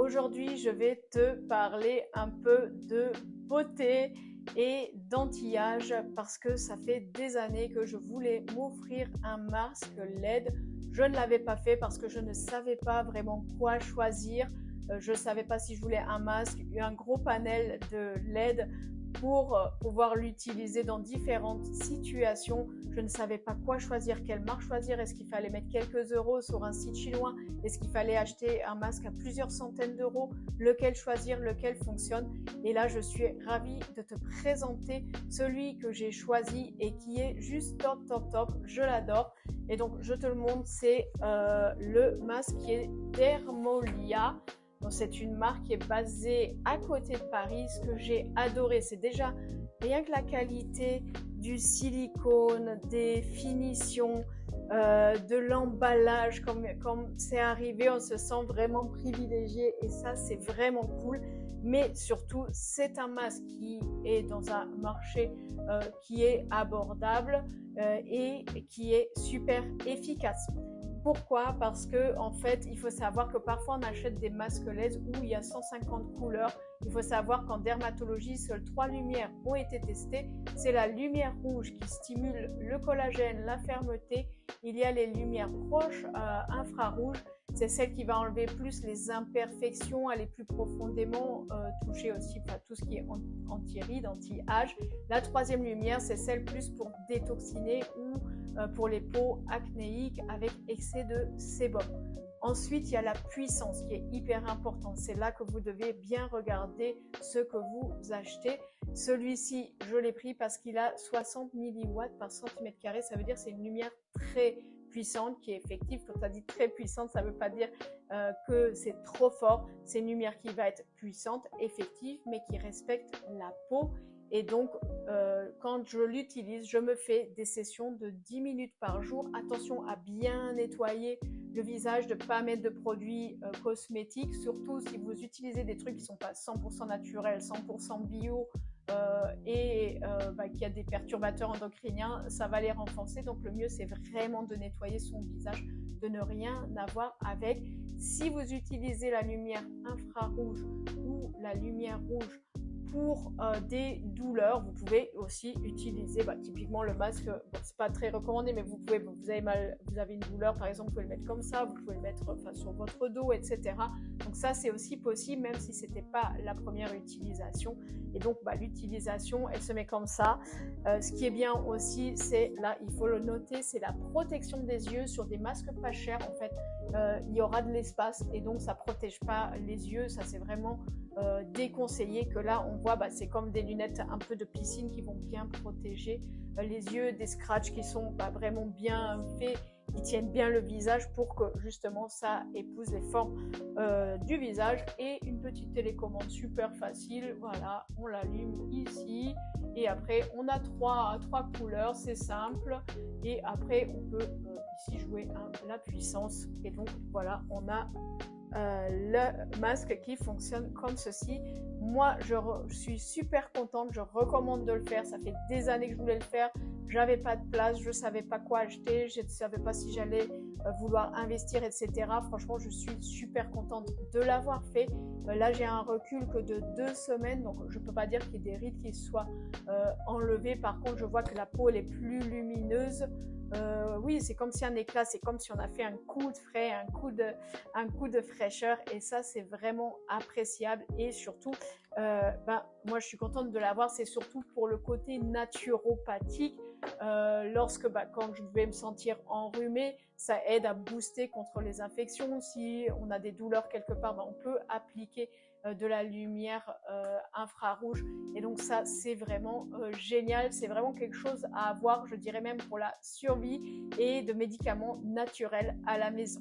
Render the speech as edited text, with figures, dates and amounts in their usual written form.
Aujourd'hui, je vais te parler un peu de beauté et d'anti-âge parce que ça fait des années que je voulais m'offrir un masque LED. Je ne l'avais pas fait parce que je ne savais pas vraiment quoi choisir. Je ne savais pas si je voulais un masque, un gros panel de LED pour pouvoir l'utiliser dans différentes situations. Je ne savais pas quoi choisir, quelle marque choisir. Est-ce qu'il fallait mettre quelques euros sur un site chinois? Est-ce qu'il fallait acheter un masque à plusieurs centaines d'euros? Lequel choisir, lequel fonctionne? Et là, je suis ravie de te présenter celui que j'ai choisi et qui est juste top, top, top. Je l'adore. Et donc, je te le montre, c'est le masque qui est Thermolia. C'est une marque qui est basée à côté de Paris. Ce que j'ai adoré, c'est déjà rien que la qualité du silicone, des finitions, de l'emballage. Comme c'est arrivé, on se sent vraiment privilégié et ça, c'est vraiment cool. Mais surtout, c'est un masque qui est dans un marché qui est abordable et qui est super efficace. Pourquoi? Parce que en fait, il faut savoir que parfois on achète des masques LED où il y a 150 couleurs. Il faut savoir qu'en dermatologie, seules 3 lumières ont été testées. C'est la lumière rouge qui stimule le collagène, la fermeté. Il y a les lumières proches infrarouges. C'est celle qui va enlever plus les imperfections, aller plus profondément toucher aussi tout ce qui est anti-rides, anti-âge. La troisième lumière, c'est celle plus pour détoxiner ou pour les peaux acnéiques avec excès de sébum. Ensuite, il y a la puissance qui est hyper importante. C'est là que vous devez bien regarder ce que vous achetez. Celui-ci, je l'ai pris parce qu'il a 60 milliwatts par centimètre carré. Ça veut dire que c'est une lumière très puissante qui est effective. Quand on dit très puissante, ça ne veut pas dire que c'est trop fort. C'est une lumière qui va être puissante, effective, mais qui respecte la peau. Et donc, quand je l'utilise, je me fais des sessions de 10 minutes par jour. Attention à bien nettoyer le visage, de ne pas mettre de produits cosmétiques, surtout si vous utilisez des trucs qui ne sont pas 100% naturels, 100% bio qu'il y a des perturbateurs endocriniens, ça va les renforcer. Donc, le mieux, c'est vraiment de nettoyer son visage, de ne rien avoir avec. Si vous utilisez la lumière infrarouge ou la lumière rouge pour des douleurs, vous pouvez aussi utiliser typiquement le masque. C'est pas très recommandé, mais vous avez une douleur par exemple, vous pouvez le mettre comme ça, vous pouvez le mettre sur votre dos, etc. Donc ça, c'est aussi possible, même si c'était pas la première utilisation. Et donc l'utilisation, elle se met comme ça. Ce qui est bien aussi, c'est là, il faut le noter, c'est la protection des yeux. Sur des masques pas chers, en fait, il y aura de l'espace et donc ça protège pas les yeux. Ça, c'est vraiment déconseillé. Que là on voit, c'est comme des lunettes un peu de piscine qui vont bien protéger les yeux, des scratchs qui sont vraiment bien faits, qui tiennent bien le visage pour que justement ça épouse les formes du visage. Et une petite télécommande super facile, voilà, on l'allume ici et après on a trois couleurs, c'est simple. Et après on peut ici jouer la puissance et donc voilà, on a le masque qui fonctionne comme ceci. Moi, je suis super contente, je recommande de le faire. Ça fait des années que je voulais le faire. J'avais pas de place, je savais pas quoi acheter, je ne savais pas si j'allais vouloir investir, etc. Franchement, je suis super contente de l'avoir fait. Là, j'ai un recul que de 2 semaines, donc je peux pas dire qu'il y ait des rides qui soient enlevées. Par contre, je vois que la peau elle est plus lumineuse. Oui, c'est comme si un éclat, c'est comme si on a fait un coup de frais, un coup de fraîcheur, et ça c'est vraiment appréciable. Et surtout moi je suis contente de l'avoir, c'est surtout pour le côté naturopathique. Quand je vais me sentir enrhumée, ça aide à booster contre les infections. Si on a des douleurs quelque part, on peut appliquer de la lumière infrarouge, et donc ça c'est vraiment génial. C'est vraiment quelque chose à avoir, je dirais même pour la survie, et de médicaments naturels à la maison.